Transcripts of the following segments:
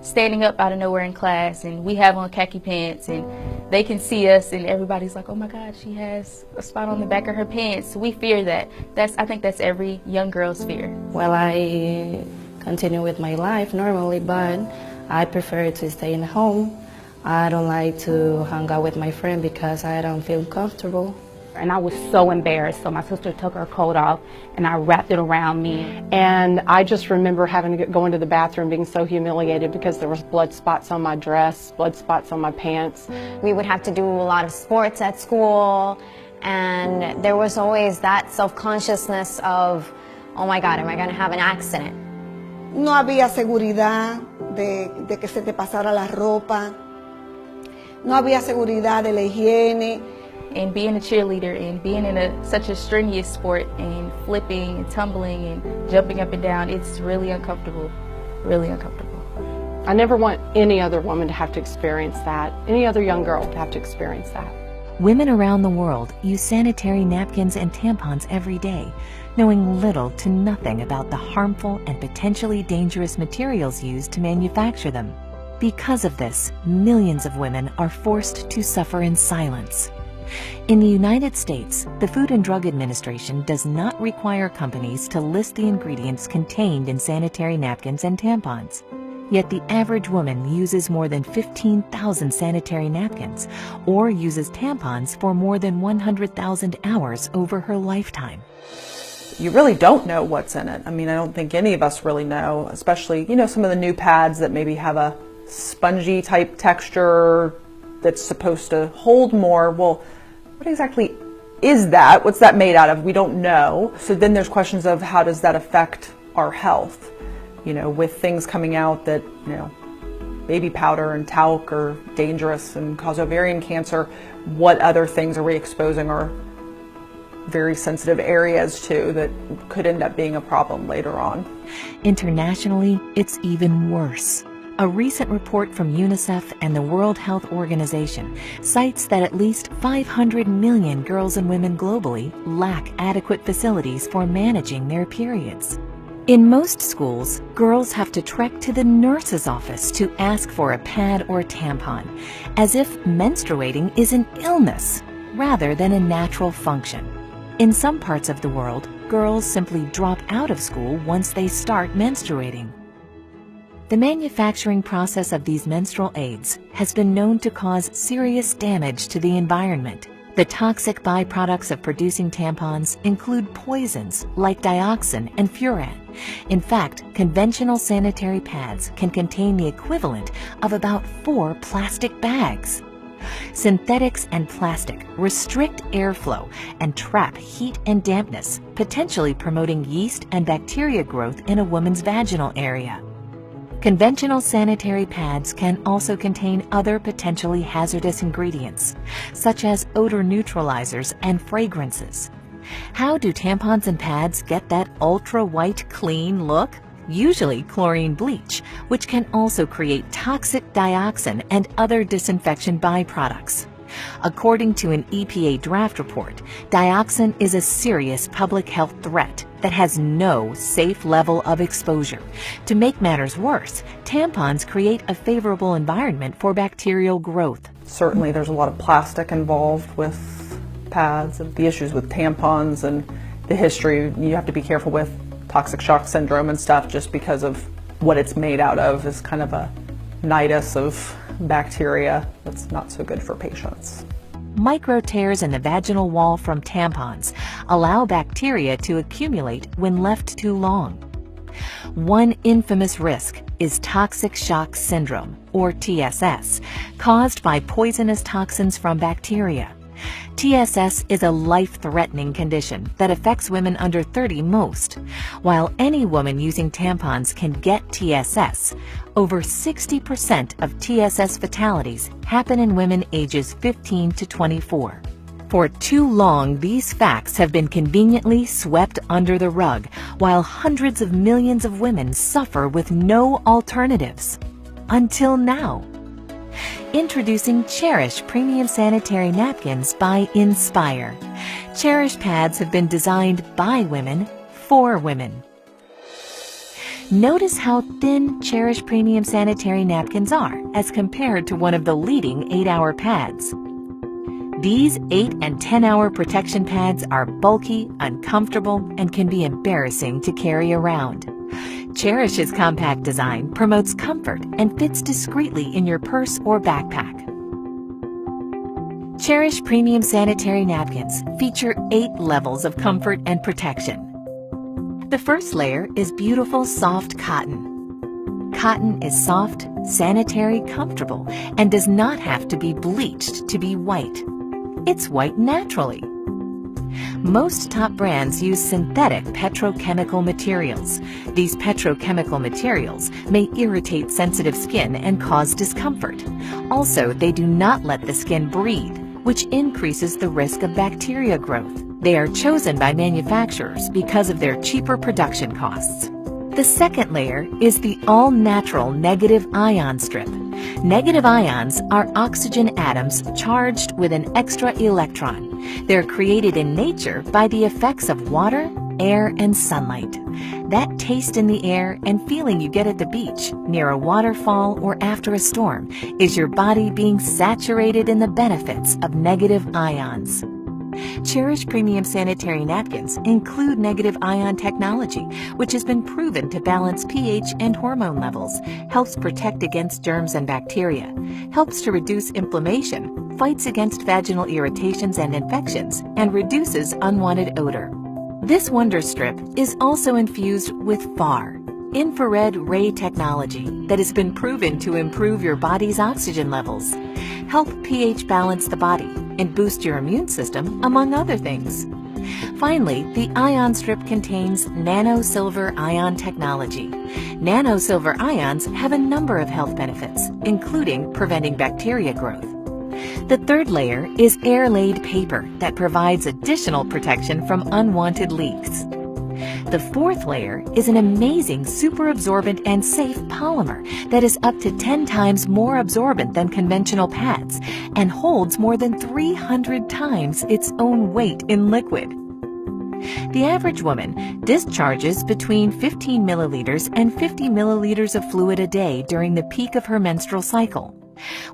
standing up out of nowhere in class, and we have on khaki pants, and they can see us, and everybody's like, oh my God, she has a spot on the back of her pants. We fear that. I think that's every young girl's fear. Well, I continue with my life normally, but I prefer to stay in home. I don't like to hang out with my friend because I don't feel comfortable. And I was so embarrassed, so my sister took her coat off and I wrapped it around me. And I just remember having to go into the bathroom being so humiliated because there was blood spots on my dress, blood spots on my pants. We would have to do a lot of sports at school, and there was always that self-consciousness of, oh my God, am I going to have an accident? No había seguridad de que se te pasara la ropa. No había seguridad de la higiene. And being a cheerleader and being in such a strenuous sport and flipping and tumbling and jumping up and down, it's really uncomfortable, really uncomfortable. I never want any other woman to have to experience that, any other young girl to have to experience that. Women around the world use sanitary napkins and tampons every day, knowing little to nothing about the harmful and potentially dangerous materials used to manufacture them. Because of this, millions of women are forced to suffer in silence. In the United States, the Food and Drug Administration does not require companies to list the ingredients contained in sanitary napkins and tampons. Yet the average woman uses more than 15,000 sanitary napkins or uses tampons for more than 100,000 hours over her lifetime. You really don't know what's in it. I mean, I don't think any of us really know, especially, some of the new pads that maybe have a spongy type texture that's supposed to hold more. Well, what exactly is that? What's that made out of? We don't know. So then there's questions of how does that affect our health? With things coming out that, baby powder and talc are dangerous and cause ovarian cancer, what other things are we exposing our very sensitive areas to that could end up being a problem later on? Internationally, it's even worse. A recent report from UNICEF and the World Health Organization cites that at least 500 million girls and women globally lack adequate facilities for managing their periods. In most schools, girls have to trek to the nurse's office to ask for a pad or tampon, as if menstruating is an illness rather than a natural function. In some parts of the world, girls simply drop out of school once they start menstruating. The manufacturing process of these menstrual aids has been known to cause serious damage to the environment. The toxic byproducts of producing tampons include poisons like dioxin and furan. In fact, conventional sanitary pads can contain the equivalent of about 4 plastic bags. Synthetics and plastic restrict airflow and trap heat and dampness, potentially promoting yeast and bacteria growth in a woman's vaginal area. Conventional sanitary pads can also contain other potentially hazardous ingredients, such as odor neutralizers and fragrances. How do tampons and pads get that ultra-white clean look? Usually chlorine bleach, which can also create toxic dioxin and other disinfection byproducts. According to an EPA draft report, dioxin is a serious public health threat that has no safe level of exposure. To make matters worse, tampons create a favorable environment for bacterial growth. Certainly there's a lot of plastic involved with pads and the issues with tampons and the history. You have to be careful with toxic shock syndrome and stuff just because of what it's made out of is kind of a nidus of bacteria that's not so good for patients. Micro tears in the vaginal wall from tampons allow bacteria to accumulate when left too long. One infamous risk is toxic shock syndrome, or TSS, caused by poisonous toxins from bacteria. TSS is a life-threatening condition that affects women under 30 most. While any woman using tampons can get TSS, over 60% of TSS fatalities happen in women ages 15 to 24. For too long, these facts have been conveniently swept under the rug, while hundreds of millions of women suffer with no alternatives. Until now. Introducing Cherish Premium Sanitary Napkins by Inspire. Cherish pads have been designed by women for women. Notice how thin Cherish Premium Sanitary Napkins are as compared to one of the leading 8-hour pads. These 8 and 10-hour protection pads are bulky, uncomfortable, and can be embarrassing to carry around. Cherish's compact design promotes comfort and fits discreetly in your purse or backpack. Cherish Premium Sanitary Napkins feature 8 levels of comfort and protection. The first layer is beautiful, soft cotton. Cotton is soft, sanitary, comfortable, and does not have to be bleached to be white. It's white naturally. Most top brands use synthetic petrochemical materials. These petrochemical materials may irritate sensitive skin and cause discomfort. Also, they do not let the skin breathe, which increases the risk of bacteria growth. They are chosen by manufacturers because of their cheaper production costs. The second layer is the all-natural negative ion strip. Negative ions are oxygen atoms charged with an extra electron. They're created in nature by the effects of water, air, and sunlight. That taste in the air and feeling you get at the beach, near a waterfall, or after a storm is your body being saturated in the benefits of negative ions. Cherish Premium Sanitary Napkins include negative ion technology, which has been proven to balance pH and hormone levels, helps protect against germs and bacteria, helps to reduce inflammation, fights against vaginal irritations and infections, and reduces unwanted odor. This Wonder Strip is also infused with FAR, infrared ray technology, that has been proven to improve your body's oxygen levels, help pH balance the body, and boost your immune system, among other things. Finally, the ion strip contains nano-silver ion technology. Nano-silver ions have a number of health benefits, including preventing bacteria growth. The third layer is air-laid paper that provides additional protection from unwanted leaks. The fourth layer is an amazing super absorbent and safe polymer that is up to 10 times more absorbent than conventional pads and holds more than 300 times its own weight in liquid. The average woman discharges between 15 milliliters and 50 milliliters of fluid a day during the peak of her menstrual cycle.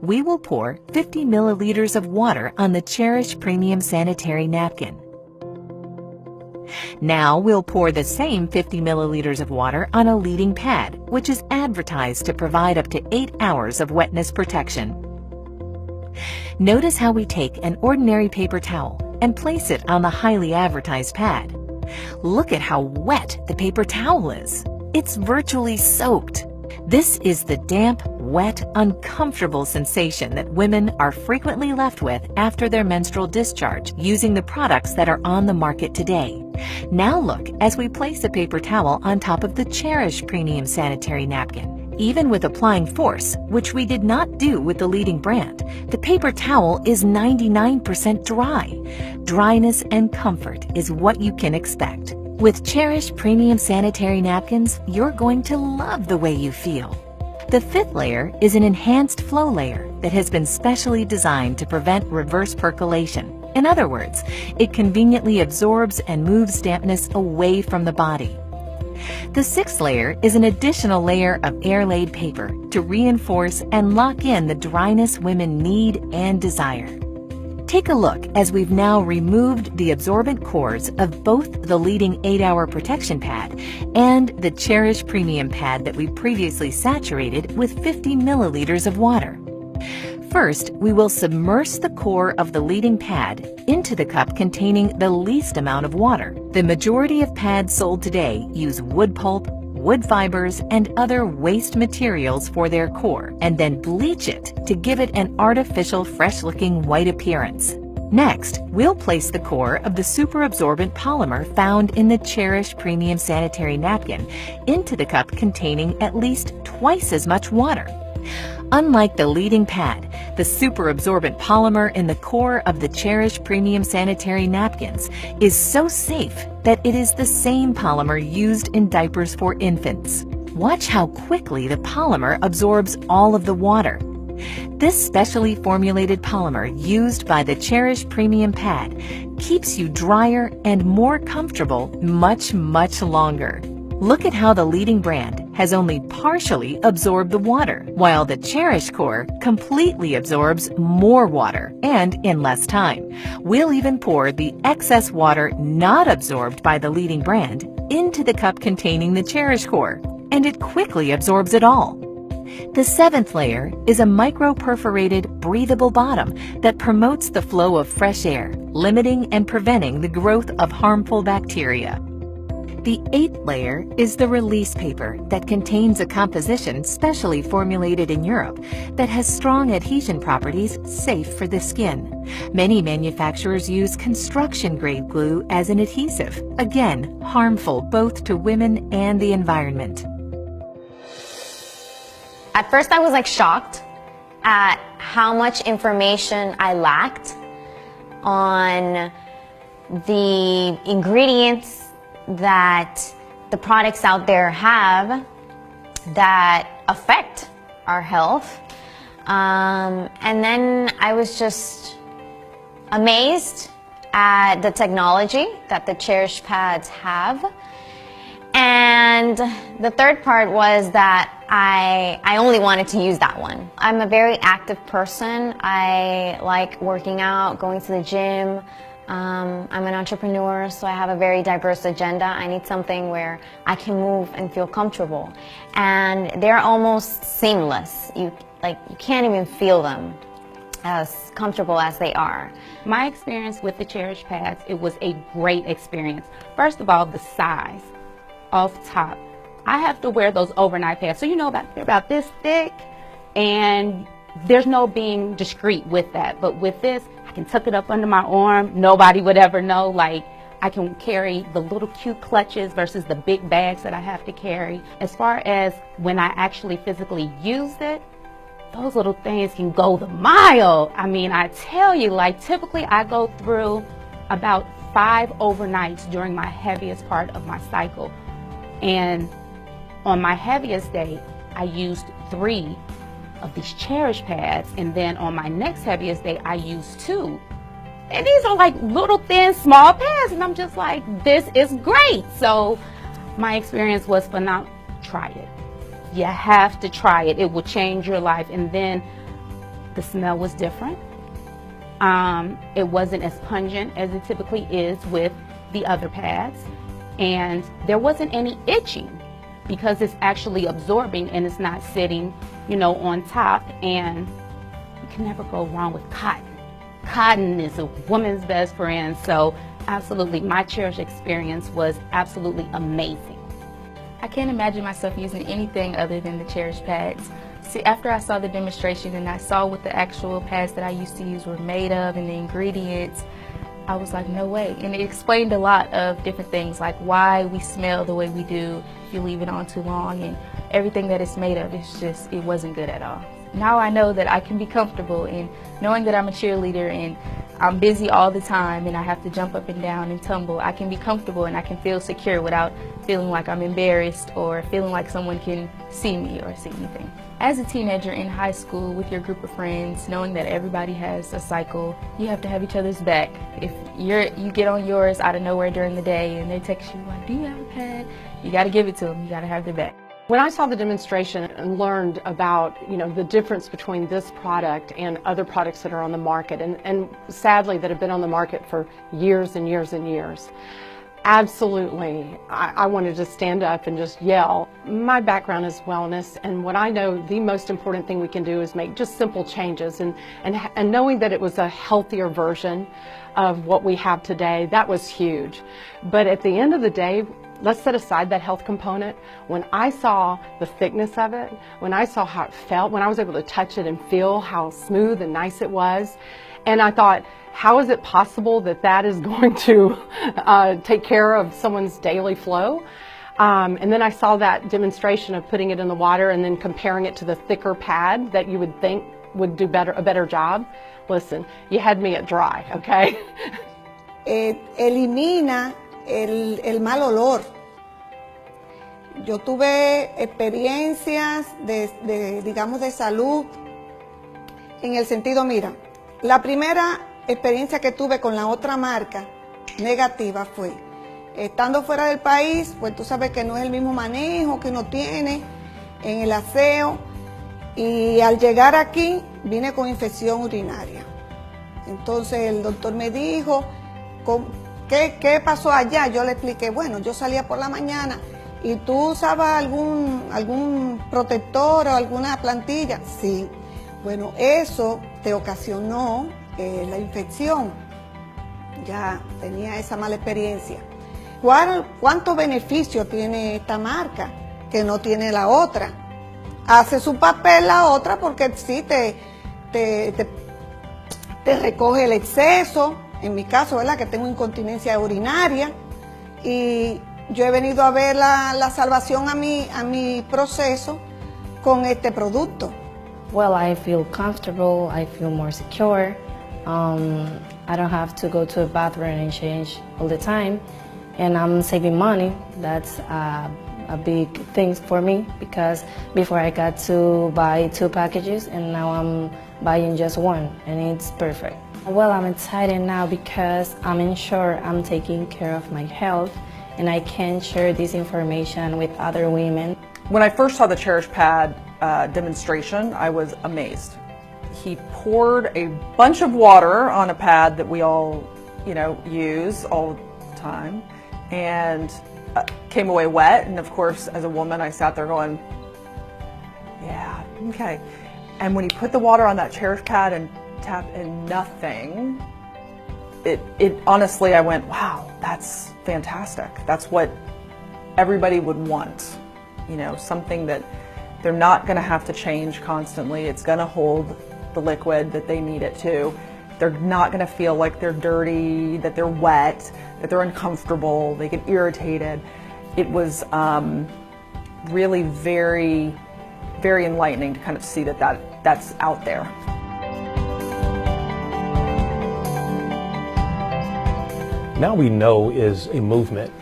We will pour 50 milliliters of water on the Cherish Premium Sanitary Napkin. Now we'll pour the same 50 milliliters of water on a leading pad, which is advertised to provide up to 8 hours of wetness protection. Notice how we take an ordinary paper towel and place it on the highly advertised pad. Look at how wet the paper towel is. It's virtually soaked. This is the damp, wet, uncomfortable sensation that women are frequently left with after their menstrual discharge using the products that are on the market today. Now look as we place a paper towel on top of the Cherish Premium Sanitary Napkin. Even with applying force, which we did not do with the leading brand, the paper towel is 99% dry. Dryness and comfort is what you can expect. With Cherish Premium Sanitary Napkins, you're going to love the way you feel. The fifth layer is an enhanced flow layer that has been specially designed to prevent reverse percolation. In other words, it conveniently absorbs and moves dampness away from the body. The sixth layer is an additional layer of air-laid paper to reinforce and lock in the dryness women need and desire. Take a look as we've now removed the absorbent cores of both the leading 8-hour protection pad and the Cherish Premium pad that we previously saturated with 50 milliliters of water. First, we will submerge the core of the leading pad into the cup containing the least amount of water. The majority of pads sold today use wood pulp, wood fibers, and other waste materials for their core, and then bleach it to give it an artificial, fresh-looking white appearance. Next, we'll place the core of the super absorbent polymer found in the Cherish Premium Sanitary Napkin into the cup containing at least twice as much water. Unlike the leading pad, the super absorbent polymer in the core of the Cherish Premium Sanitary Napkins is so safe that it is the same polymer used in diapers for infants. Watch how quickly the polymer absorbs all of the water. This specially formulated polymer used by the Cherish Premium pad keeps you drier and more comfortable much, much longer. Look at how the leading brand has only partially absorbed the water, while the Cherish Core completely absorbs more water and in less time. We'll even pour the excess water not absorbed by the leading brand into the cup containing the Cherish Core, and it quickly absorbs it all. The seventh layer is a micro-perforated, breathable bottom that promotes the flow of fresh air, limiting and preventing the growth of harmful bacteria. The eighth layer is the release paper that contains a composition specially formulated in Europe that has strong adhesion properties safe for the skin. Many manufacturers use construction-grade glue as an adhesive, again, harmful both to women and the environment. At first I was like shocked at how much information I lacked on the ingredients that the products out there have that affect our health. And then I was just amazed at the technology that the Cherish pads have. And the third part was that I only wanted to use that one. I'm a very active person. I like working out, going to the gym. I'm an entrepreneur, so I have a very diverse agenda. I need something where I can move and feel comfortable. And they're almost seamless. You can't even feel them as comfortable as they are. My experience with the Cherish pads, it was a great experience. First of all, the size. Off top, I have to wear those overnight pads, so you know they're about this thick, and there's no being discreet with that. But with this, I can tuck it up under my arm. Nobody would ever know. Like, I can carry the little cute clutches versus the big bags that I have to carry. As far as when I actually physically used it, those little things can go the mile. I mean, I tell you, like, typically I go through about 5 overnights during my heaviest part of my cycle. And on my heaviest day, I used 3 of these Cherish pads, and then on my next heaviest day, I used 2. And these are like little thin, small pads, and I'm just like, this is great. So my experience was phenomenal. Try it. You have to try it. It will change your life. And then the smell was different. It wasn't as pungent as it typically is with the other pads. And there wasn't any itching because it's actually absorbing and it's not sitting, you know, on top. And you can never go wrong with cotton. Cotton is a woman's best friend. So absolutely, my Cherish experience was absolutely amazing. I can't imagine myself using anything other than the Cherish pads. See, after I saw the demonstration and I saw what the actual pads that I used to use were made of and the ingredients, I was like, no way. And it explained a lot of different things, like why we smell the way we do if you leave it on too long, and everything that it's made of. It's just, it wasn't good at all. Now I know that I can be comfortable in knowing that I'm a cheerleader and I'm busy all the time and I have to jump up and down and tumble. I can be comfortable and I can feel secure without feeling like I'm embarrassed or feeling like someone can see me or see anything. As a teenager in high school with your group of friends, knowing that everybody has a cycle, you have to have each other's back. If you get on yours out of nowhere during the day and they text you like, do you have a pad? You got to give it to them. You got to have their back. When I saw the demonstration and learned about, you know, the difference between this product and other products that are on the market, and sadly that have been on the market for years and years and years, absolutely, I wanted to stand up and just yell. My background is wellness, and what I know the most important thing we can do is make just simple changes, and knowing that it was a healthier version of what we have today, that was huge. But at the end of the day, let's set aside that health component. When I saw the thickness of it, when I saw how it felt, when I was able to touch it and feel how smooth and nice it was, and I thought, how is it possible that that is going to take care of someone's daily flow? And then I saw that demonstration of putting it in the water and then comparing it to the thicker pad that you would think would do a better job. Listen, you had me at dry, okay? Elimina el mal olor. Yo tuve experiencias digamos, de salud en el sentido, mira, la primera experiencia que tuve con la otra marca negativa fue Estando fuera del país, pues tú sabes que no es el mismo manejo que uno tiene en el aseo. Y al llegar aquí, vine con infección urinaria. Entonces el doctor me dijo, ¿qué pasó allá? Yo le expliqué, bueno, yo salía por la mañana y tú usabas algún protector o alguna plantilla. Sí, bueno, eso te ocasionó la infección. Ya tenía esa mala experiencia. ¿Cuántos beneficios tiene esta marca que no tiene la otra? Hace su papel la otra porque sí te recoge el exceso, en mi caso, ¿verdad? Que tengo incontinencia urinaria, y yo he venido a ver la salvación a mi proceso con este producto. Well, I feel comfortable, I feel more secure. I don't have to go to a bathroom and change all the time, and I'm saving money. That's a big thing for me, because before I got to buy 2 packages and now I'm buying just 1, and it's perfect. Well, I'm excited now because I'm sure I'm taking care of my health and I can share this information with other women. When I first saw the Cherish Pad demonstration, I was amazed. He poured a bunch of water on a pad that we all, use all the time, and came away wet. And of course, as a woman, I sat there going, yeah, okay. And when he put the water on that Cherish Pad and tapped in nothing, it honestly, I went, wow, that's fantastic. That's what everybody would want. Something that they're not going to have to change constantly. It's going to hold the liquid that they need it to. They're not going to feel like they're dirty, that they're wet, that they're uncomfortable, they get irritated. It was really very, very enlightening to kind of see that's out there. Now We Know is a movement.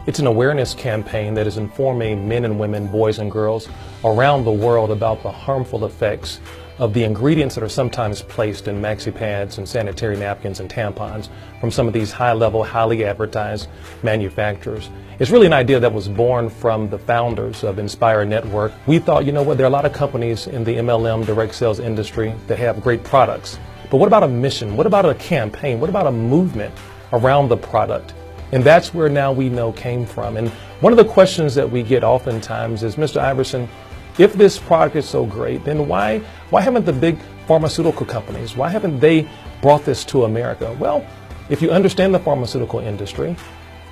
It's an awareness campaign that is informing men and women, boys and girls around the world about the harmful effects of the ingredients that are sometimes placed in maxi pads and sanitary napkins and tampons from some of these high-level, highly advertised manufacturers. It's really an idea that was born from the founders of Inspire Network. We thought, there are a lot of companies in the MLM direct sales industry that have great products. But what about a mission? What about a campaign? What about a movement around the product? And that's where Now We Know came from. And one of the questions that we get oftentimes is, Mr. Iverson, if this product is so great, then why haven't the big pharmaceutical companies, why haven't they brought this to America? Well, if you understand the pharmaceutical industry,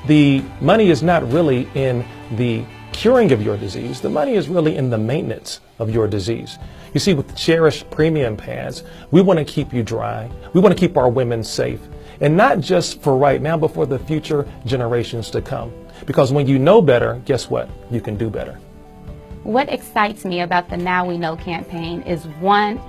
the money is not really in the curing of your disease. The money is really in the maintenance of your disease. You see, with the Cherish premium pads, we want to keep you dry. We want to keep our women safe. And not just for right now, but for the future generations to come. Because when you know better, guess what? You can do better. What excites me about the Now We Know campaign is, one,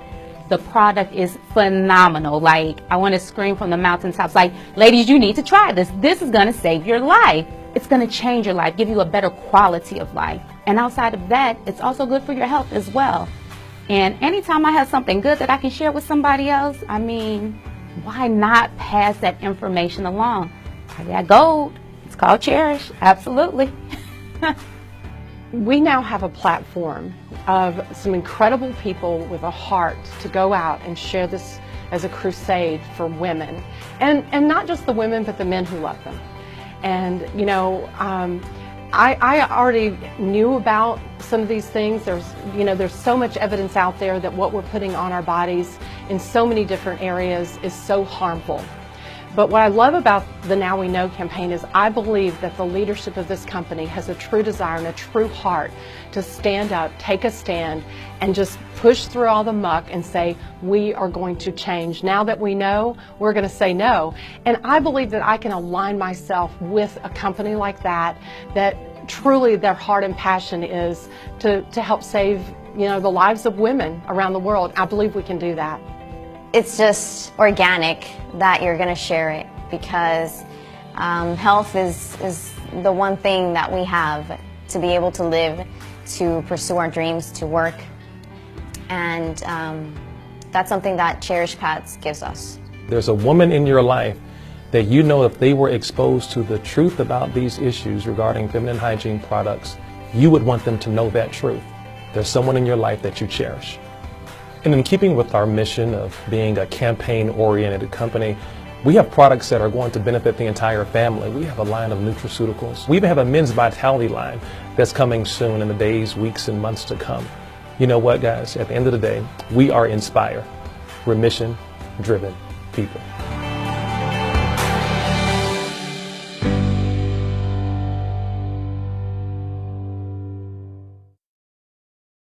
the product is phenomenal. Like, I want to scream from the mountaintops, like, ladies, you need to try this. This is going to save your life. It's going to change your life, give you a better quality of life. And outside of that, it's also good for your health as well. And anytime I have something good that I can share with somebody else, I mean, why not pass that information along? I got gold. It's called Cherish. Absolutely. We now have a platform of some incredible people with a heart to go out and share this as a crusade for women. And not just the women, but the men who love them. And, I already knew about some of these things. There's so much evidence out there that what we're putting on our bodies in so many different areas is so harmful. But what I love about the Now We Know campaign is I believe that the leadership of this company has a true desire and a true heart to stand up, take a stand, and just push through all the muck and say, we are going to change. Now that we know, we're going to say no. And I believe that I can align myself with a company like that truly their heart and passion is to help save, the lives of women around the world. I believe we can do that. It's just organic that you're going to share it, because health is the one thing that we have to be able to live, to pursue our dreams, to work. And that's something that Cherish Pads gives us. There's a woman in your life that you know if they were exposed to the truth about these issues regarding feminine hygiene products, you would want them to know that truth. There's someone in your life that you cherish. And in keeping with our mission of being a campaign-oriented company, we have products that are going to benefit the entire family. We have a line of nutraceuticals. We even have a men's vitality line that's coming soon in the days, weeks, and months to come. You know what, guys? At the end of the day, we are Inspire. We're mission-driven people.